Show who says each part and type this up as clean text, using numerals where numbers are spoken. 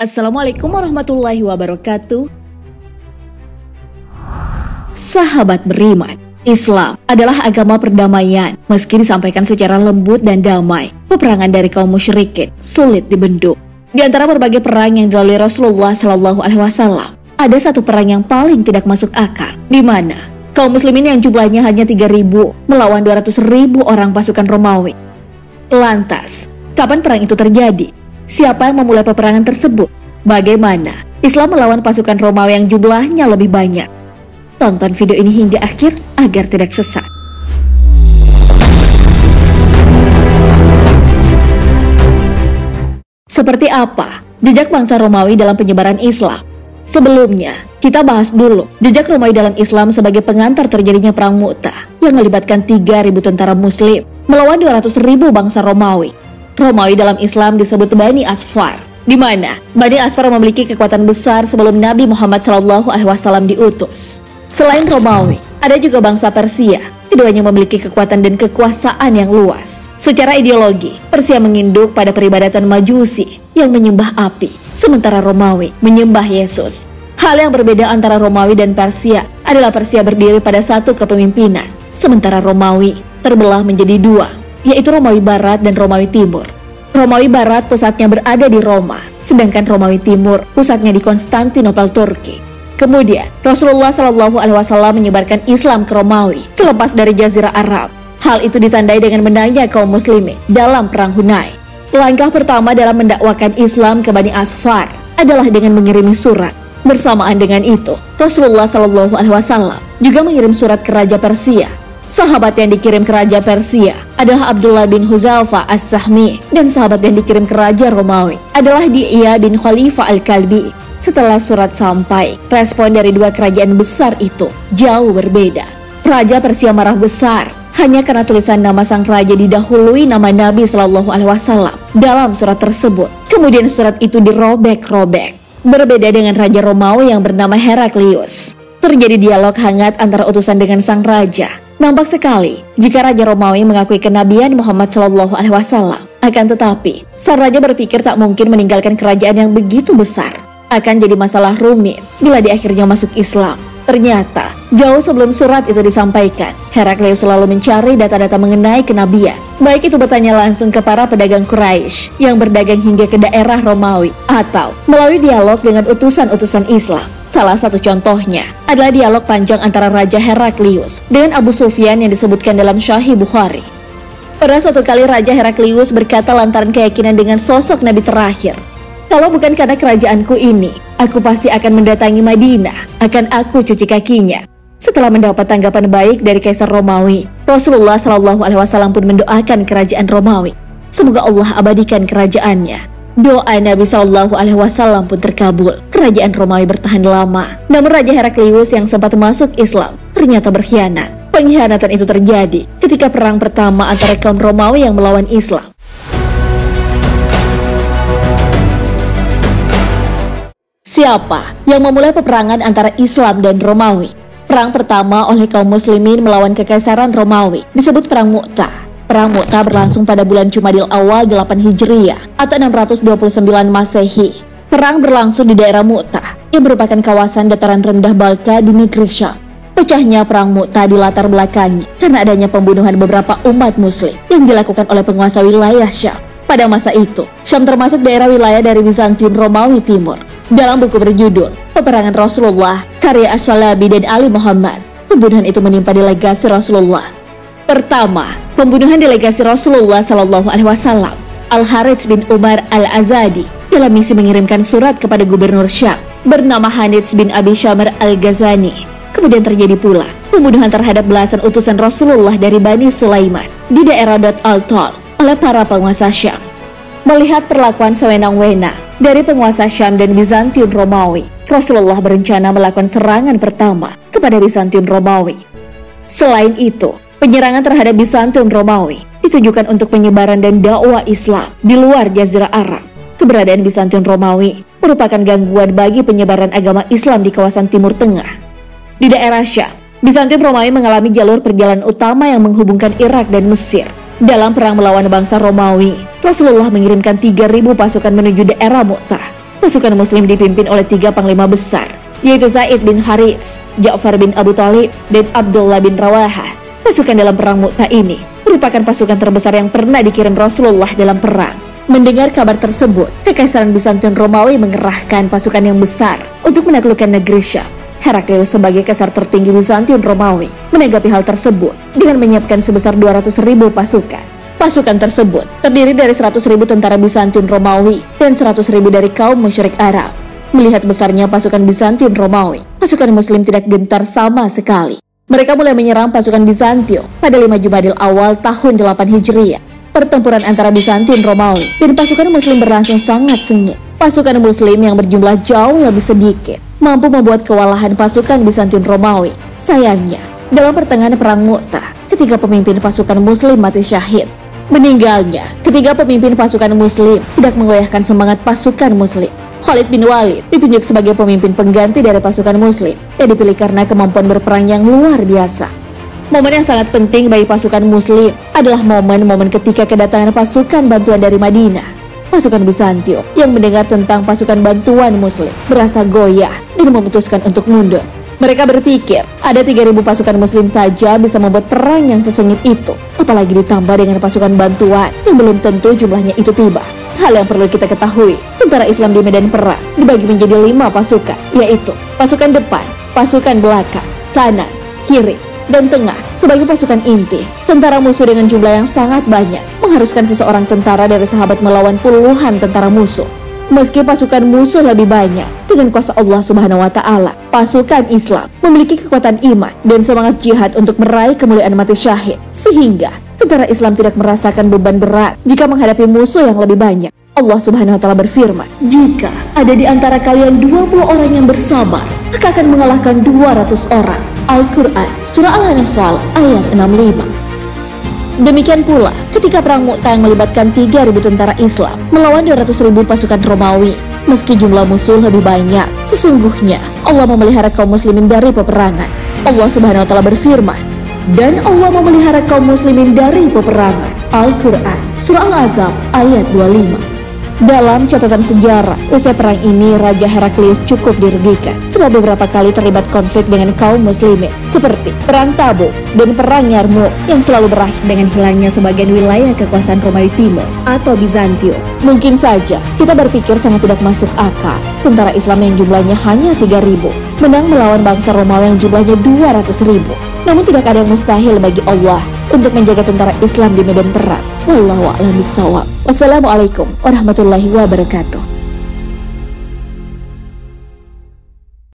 Speaker 1: Assalamualaikum warahmatullahi wabarakatuh. Sahabat beriman, Islam adalah agama perdamaian. Meski disampaikan secara lembut dan damai, peperangan dari kaum musyrikin sulit dibendung. Di antara berbagai perang yang dilalui Rasulullah SAW, ada satu perang yang paling tidak masuk akal, di mana kaum muslimin yang jumlahnya hanya 3.000 melawan 200.000 orang pasukan Romawi. Lantas, kapan perang itu terjadi? Siapa yang memulai peperangan tersebut? Bagaimana Islam melawan pasukan Romawi yang jumlahnya lebih banyak? Tonton video ini hingga akhir agar tidak sesat. Seperti apa jejak bangsa Romawi dalam penyebaran Islam? Sebelumnya, kita bahas dulu jejak Romawi dalam Islam sebagai pengantar terjadinya Perang Mu'tah yang melibatkan 3.000 tentara muslim melawan 200.000 bangsa Romawi. Romawi dalam Islam disebut Bani Asfar, di mana Bani Asfar memiliki kekuatan besar sebelum Nabi Muhammad SAW diutus. Selain Romawi, ada juga bangsa Persia. Keduanya memiliki kekuatan dan kekuasaan yang luas. Secara ideologi, Persia menginduk pada peribadatan Majusi yang menyembah api, sementara Romawi menyembah Yesus. Hal yang berbeda antara Romawi dan Persia adalah Persia berdiri pada satu kepemimpinan, sementara Romawi terbelah menjadi dua, yaitu Romawi Barat dan Romawi Timur. Romawi Barat pusatnya berada di Roma, sedangkan Romawi Timur pusatnya di Konstantinopel, Turki. Kemudian, Rasulullah SAW menyebarkan Islam ke Romawi, terlepas dari Jazirah Arab. Hal itu ditandai dengan menangnya kaum muslimin dalam Perang Hunain. Langkah pertama dalam mendakwakan Islam ke Bani Asfar adalah dengan mengirimi surat. Bersamaan dengan itu, Rasulullah SAW juga mengirim surat ke Raja Persia. Sahabat yang dikirim ke Raja Persia adalah Abdullah bin Huzaifah As-Sahmi, dan sahabat yang dikirim ke Raja Romawi adalah Di'iyah bin Khalifah Al-Kalbi. Setelah surat sampai, respon dari dua kerajaan besar itu jauh berbeda. Raja Persia marah besar hanya karena tulisan nama sang raja didahului nama Nabi SAW dalam surat tersebut. Kemudian surat itu dirobek-robek. Berbeda dengan Raja Romawi yang bernama Heraklius. Terjadi dialog hangat antara utusan dengan sang raja. Nampak sekali jika Raja Romawi mengakui kenabian Muhammad SAW. Akan tetapi, sang raja berpikir tak mungkin meninggalkan kerajaan yang begitu besar. Akan jadi masalah rumit bila di akhirnya masuk Islam. Ternyata, jauh sebelum surat itu disampaikan, Heraklius selalu mencari data-data mengenai kenabian. Baik itu bertanya langsung ke para pedagang Quraisy yang berdagang hingga ke daerah Romawi, atau melalui dialog dengan utusan-utusan Islam. Salah satu contohnya adalah dialog panjang antara Raja Heraklius dengan Abu Sufyan yang disebutkan dalam Sahih Bukhari. Pada suatu kali Raja Heraklius berkata lantaran keyakinan dengan sosok Nabi terakhir, "Kalau bukan karena kerajaanku ini, aku pasti akan mendatangi Madinah, akan aku cuci kakinya." Setelah mendapat tanggapan baik dari Kaisar Romawi, Rasulullah SAW pun mendoakan kerajaan Romawi. Semoga Allah abadikan kerajaannya. Doa Nabi SAW pun terkabul. Kerajaan Romawi bertahan lama. Namun Raja Heraklius yang sempat masuk Islam ternyata berkhianat. Pengkhianatan itu terjadi ketika perang pertama antara kaum Romawi yang melawan Islam. Siapa yang memulai peperangan antara Islam dan Romawi? Perang pertama oleh kaum muslimin melawan kekaisaran Romawi disebut Perang Mu'tah. Perang Mu'tah berlangsung pada bulan Jumadil Awal 8 Hijriyah atau 629 Masehi. Perang berlangsung di daerah Mu'tah yang merupakan kawasan dataran rendah Balka di negeri Syam. Pecahnya Perang Mu'tah dilatar belakangi karena adanya pembunuhan beberapa umat muslim yang dilakukan oleh penguasa wilayah Syam. Pada masa itu, Syam termasuk daerah wilayah dari Bizantium Romawi Timur. Dalam buku berjudul Peperangan Rasulullah, karya Asy-Syalabi dan Ali Muhammad, pembunuhan itu menimpa delegasi Rasulullah. Pertama, pembunuhan delegasi Rasulullah SAW, Al-Harits bin Umar Al-Azadi, dalam misi mengirimkan surat kepada gubernur Syam bernama Hanits bin Abi Syamr Al-Ghazani. Kemudian terjadi pula pembunuhan terhadap belasan utusan Rasulullah dari Bani Sulaiman di daerah Dot Al-Tol oleh para penguasa Syam. Melihat perlakuan sewenang-wenang dari penguasa Syam dan Bizantium Romawi, Rasulullah berencana melakukan serangan pertama kepada Bizantium Romawi. Selain itu, penyerangan terhadap Bizantium Romawi ditujukan untuk penyebaran dan dakwah Islam di luar Jazirah Arab. Keberadaan Bizantium Romawi merupakan gangguan bagi penyebaran agama Islam di kawasan Timur Tengah. Di daerah Syam, Bizantium Romawi mengalami jalur perjalanan utama yang menghubungkan Irak dan Mesir. Dalam perang melawan bangsa Romawi, Rasulullah mengirimkan 3.000 pasukan menuju daerah Mu'tah. pasukan muslim dipimpin oleh 3 panglima besar, yaitu Zaid bin Harits, Ja'far bin Abu Thalib, dan Abdullah bin Rawahah. Pasukan dalam perang Mu'tah ini merupakan pasukan terbesar yang pernah dikirim Rasulullah dalam perang. Mendengar kabar tersebut, Kekaisaran Bizantium Romawi mengerahkan pasukan yang besar untuk menaklukkan negeri Syam. Heraklius sebagai kaisar tertinggi Bizantium Romawi menanggapi hal tersebut dengan menyiapkan sebesar 200.000 pasukan. Pasukan tersebut terdiri dari 100.000 tentara Bizantium Romawi dan 100.000 dari kaum musyrik Arab. Melihat besarnya pasukan Bizantium Romawi, pasukan muslim tidak gentar sama sekali. Mereka mulai menyerang pasukan Bizantium pada 5 Jumadil Awal tahun 8 Hijriah. Pertempuran antara Bizantium Romawi dan pasukan muslim berlangsung sangat sengit. Pasukan muslim yang berjumlah jauh lebih sedikit mampu membuat kewalahan pasukan Bizantium Romawi. Sayangnya, dalam pertengahan perang Mu'tah, ketiga pemimpin pasukan muslim mati syahid. Meninggalnya ketiga pemimpin pasukan muslim tidak menggoyahkan semangat pasukan muslim. Khalid bin Walid ditunjuk sebagai pemimpin pengganti dari pasukan muslim yang dipilih karena kemampuan berperang yang luar biasa. Momen yang sangat penting bagi pasukan muslim adalah momen-momen ketika kedatangan pasukan bantuan dari Madinah. Pasukan Bizantium yang mendengar tentang pasukan bantuan muslim merasa goyah dan memutuskan untuk mundur. Mereka berpikir ada 3.000 pasukan muslim saja bisa membuat perang yang sesengit itu, apalagi ditambah dengan pasukan bantuan yang belum tentu jumlahnya itu tiba. Hal yang perlu kita ketahui, tentara Islam di medan perang dibagi menjadi 5 pasukan, yaitu pasukan depan, pasukan belakang, kanan, kiri, dan tengah sebagai pasukan inti. Tentara musuh dengan jumlah yang sangat banyak mengharuskan seseorang tentara dari sahabat melawan puluhan tentara musuh. Meski pasukan musuh lebih banyak, dengan kuasa Allah Subhanahu wa Ta'ala, pasukan Islam memiliki kekuatan iman dan semangat jihad untuk meraih kemuliaan mati syahid, sehingga tentara Islam tidak merasakan beban berat jika menghadapi musuh yang lebih banyak. Allah Subhanahu wa Ta'ala berfirman, "Jika ada di antara kalian 20 orang yang bersabar, maka akan mengalahkan 200 orang." Al-Quran, Surah Al-Anfal, ayat 65. Demikian pula ketika perang Mu'tah yang melibatkan 3.000 tentara Islam melawan 200.000 pasukan Romawi. Meski jumlah musuh lebih banyak, sesungguhnya Allah memelihara kaum muslimin dari peperangan. Allah Subhanahu wa Ta'ala berfirman, "Dan Allah memelihara kaum muslimin dari peperangan." Al-Quran, Surah Al-Ahzab, ayat 25. Dalam catatan sejarah, usai perang ini Raja Heraklius cukup dirugikan sebab beberapa kali terlibat konflik dengan kaum muslimin seperti Perang Tabuk dan Perang Yarmouk yang selalu berakhir dengan hilangnya sebagian wilayah kekuasaan Romawi Timur atau Bizantium. Mungkin saja kita berpikir sangat tidak masuk akal tentara Islam yang jumlahnya hanya 3.000 menang melawan bangsa Romawi yang jumlahnya 200.000. Namun tidak ada yang mustahil bagi Allah untuk menjaga tentara Islam di medan perang. Wallahu a'lam bishawab. Wassalamualaikum warahmatullahi wabarakatuh.